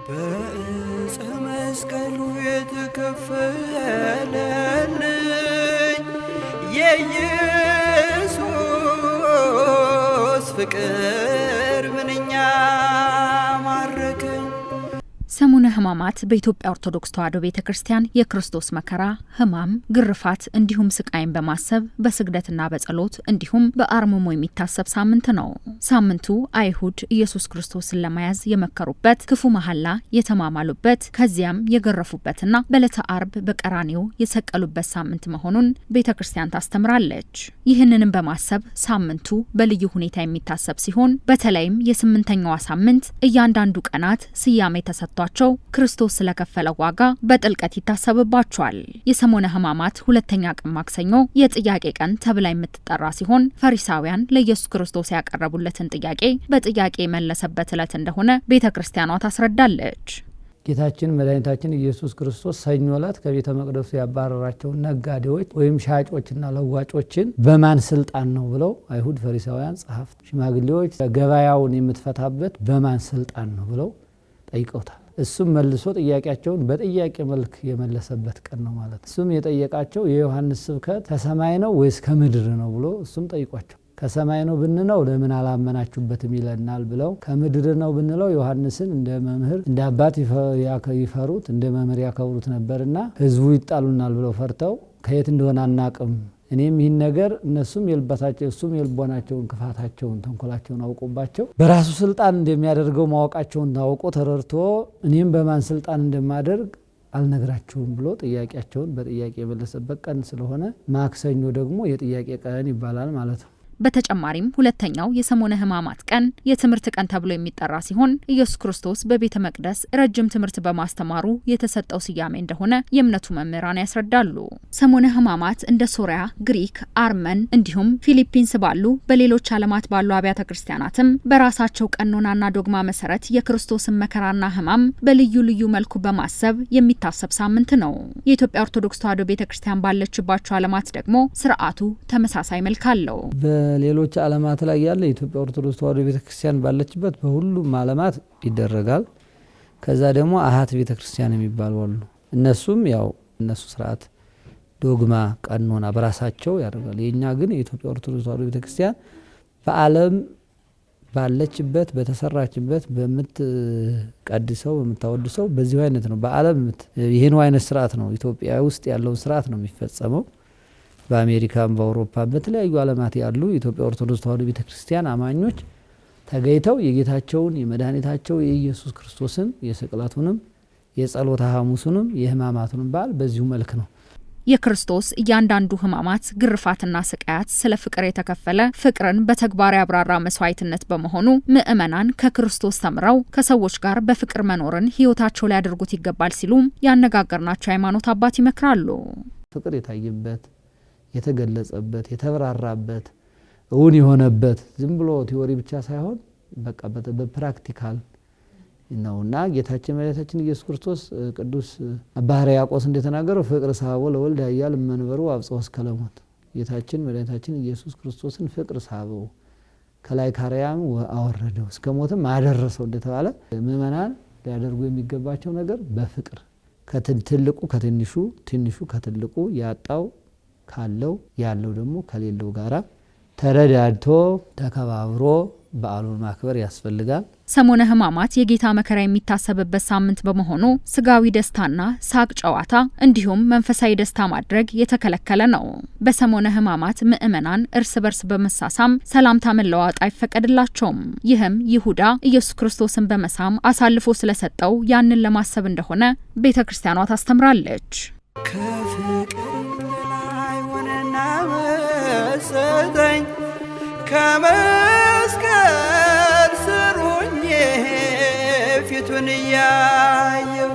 በዕፀ መስቀሉ የተከፈለልኝ የኢየሱስ ፍቅር ምንኛ ማረከኝ። ሰሙነ ሕማማት በኢትዮጵያ ኦርቶዶክስ ተዋሕዶ ቤተክርስቲያን የክርስቶስ መከራ፣ ሕማም፣ ግርፋት እንዲሁም ስቃይን በማሰብ በስግደትና በጸሎት እንዲሁም በአርምሞ የሚታሰብ ሳምንት ነው። ሳምንቱ አይሁድ ኢየሱስ ክርስቶስን ለመያዝ የመከሩበት፣ ክፉ መሐላ የተማማሉበት፣ ከዚያም የገረፉበትና በዕለተ አርብ በቀራንዮ የሰቀሉበት ሳምንት መሆኑን ቤተክርስቲያን ታስተምራለች። ይህንንም በማሰብ ሳምንቱ በልዩ ሁኔታ የሚታሰብ ሲሆን በተለይም የስምንተኛዋ ሳምንት እያንዳንዱ ቀናት ስያሜ ተሰጥቷል ክርስቶስ ስለከፈለው ዋጋ በጥልቀት ይታሰብባቸዋል። የሰሙነ ሕማማት ሁለተኛ ቀን ማክሰኞ የጥያቄ ቀን ተብላ የምትጠራ ሲሆን ፈሪሳውያን ለኢየሱስ ክርስቶስ ያቀረቡለትን ጥያቄ በጥያቄ የመለሰበት ዕለት እንደሆነ ቤተክርስቲያኗ ታስረዳለች። ጌታችን መድኃኒታችን ኢየሱስ ክርስቶስ ሰኞ ዕለት ከቤተ መቅደሱ ያባረራቸው ነጋዴዎች ወይም ሻጮችና ለዋጮችን በማን ስልጣን ነው ብለው አይሁድ፣ ፈሪሳውያን፣ ጸሐፍት፣ ሽማግሌዎች ገበያውን የምትፈታበት በማን ስልጣን ነው ብለው ጠይቀውታል። እሱም መልሶ ጥያቄያቸውን በጥያቄ መልክ የመለሰበት ቀን ነው ማለት። እሱም የጠየቃቸው የዮሐንስ ስብከት ከሰማይ ነው ወይስ ከምድር ነው ብሎ እሱም ጠይቋቸው፣ ከሰማይ ነው ብንለው ለምን አላመናችሁበትም ይለናል ብለው፣ ከምድር ነው ብንለው ዮሐንስን እንደ መምህር እንደ አባት ይፈሩት እንደ መምህር ያከብሩት ነበርና ሕዝቡ ይጣሉናል ብለው ፈርተው ከየት እንደሆነ አናቅም፣ እኔም ይህን ነገር እነሱም የልባታቸው እሱም የልቦናቸውን ክፋታቸውን ተንኮላቸውን አውቆባቸው በራሱ ስልጣን እንደሚያደርገው ማወቃቸውን ታውቆ ተረድቶ እኔም በማን ስልጣን እንደማደርግ አልነግራችሁም ብሎ ጥያቄያቸውን በጥያቄ የመለሰበት ቀን ስለሆነ ማክሰኞ ደግሞ የጥያቄ ቀን ይባላል ማለት ነው። በተጨማሪም ሁለተኛው የሰሙነ ሕማማት ቀን የትምህርት ቀን ተብሎ የሚጠራ ሲሆን ኢየሱስ ክርስቶስ በቤተ መቅደስ ረጅም ትምህርት በማስተማሩ የተሰጠው ስያሜ እንደሆነ የእምነቱ መምህራን ያስረዳሉ። ሰሙነ ሕማማት እንደ ሶሪያ፣ ግሪክ፣ አርመን እንዲሁም ፊሊፒንስ ባሉ በሌሎች ዓለማት ባሉ አብያተ ክርስቲያናትም በራሳቸው ቀኖናና ዶግማ መሰረት የክርስቶስን መከራና ሕማም በልዩ ልዩ መልኩ በማሰብ የሚታሰብ ሳምንት ነው። የኢትዮጵያ ኦርቶዶክስ ተዋሕዶ ቤተክርስቲያን ባለችባቸው ዓለማት ደግሞ ስርዓቱ ተመሳሳይ መልክ አለው። ሌሎች ዓለማት ላይ ያለ የኢትዮጵያ ኦርቶዶክስ ተዋሕዶ ቤተክርስቲያን ባለችበት በሁሉም ዓለማት ይደረጋል። ከዛ ደግሞ አሃት ቤተክርስቲያን የሚባሉ አሉ። እነሱም ያው እነሱ ስርዓት፣ ዶግማ፣ ቀኖና በራሳቸው ያደርጋል። የኛ ግን የኢትዮጵያ ኦርቶዶክስ ተዋሕዶ ቤተክርስቲያን በዓለም ባለችበት በተሰራችበት በምትቀድሰው በምታወድሰው በዚሁ አይነት ነው። በዓለም ይሄን አይነት ስርዓት ነው ኢትዮጵያ ውስጥ ያለውን ስርዓት ነው የሚፈጸመው። በአሜሪካም በአውሮፓም በተለያዩ ዓለማት ያሉ የኢትዮጵያ ኦርቶዶክስ ተዋሕዶ ቤተክርስቲያን አማኞች ተገይተው የጌታቸውን የመድኃኒታቸው የኢየሱስ ክርስቶስን የስቅለቱንም የጸሎተ ሐሙሱንም የሕማማቱንም በዓል በዚሁ መልክ ነው። የክርስቶስ እያንዳንዱ ሕማማት ግርፋትና ስቃያት ስለ ፍቅር የተከፈለ ፍቅርን በተግባር ያብራራ መስዋዕትነት በመሆኑ ምእመናን ከክርስቶስ ተምረው ከሰዎች ጋር በፍቅር መኖርን ሕይወታቸው ሊያደርጉት ይገባል ሲሉ ያነጋገርናቸው ሃይማኖት አባት ይመክራሉ። ፍቅር የታየበት የተገለጸበት የተብራራበት እውን የሆነበት ዝም ብሎ ቲዎሪ ብቻ ሳይሆን በቃ በፕራክቲካል ነውና ጌታችን መድኃኒታችን ኢየሱስ ክርስቶስ ቅዱስ አባ ሕርያቆስ እንደተናገረው ፍቅር ሳቦ ለወልድ ኃያል መንበሩ አብጽሖ እስከ ለሞት። ጌታችን መድኃኒታችን ኢየሱስ ክርስቶስን ፍቅር ሳበው ከላይ ካርያም አወረደው እስከ ሞትም አደረሰው እንደተባለ ምእመናን ሊያደርጉ የሚገባቸው ነገር በፍቅር ከትልቁ ከትንሹ ትንሹ ከትልቁ ያጣው ካለው ያለው ደግሞ ከሌለው ጋራ ተረዳድቶ ተከባብሮ በዓሉን ማክበር ያስፈልጋል። ሰሙነ ሕማማት የጌታ መከራ የሚታሰብበት ሳምንት በመሆኑ ስጋዊ ደስታና ሳቅ ጨዋታ እንዲሁም መንፈሳዊ ደስታ ማድረግ የተከለከለ ነው። በሰሙነ ሕማማት ምእመናን እርስ በርስ በመሳሳም ሰላምታ መለዋወጥ አይፈቀድላቸውም። ይህም ይሁዳ ኢየሱስ ክርስቶስን በመሳም አሳልፎ ስለሰጠው ያንን ለማሰብ እንደሆነ ቤተክርስቲያኗ ታስተምራለች። ሰጠኝ ከመስቀል ስር ሆኜ ፊቱን እያየሁ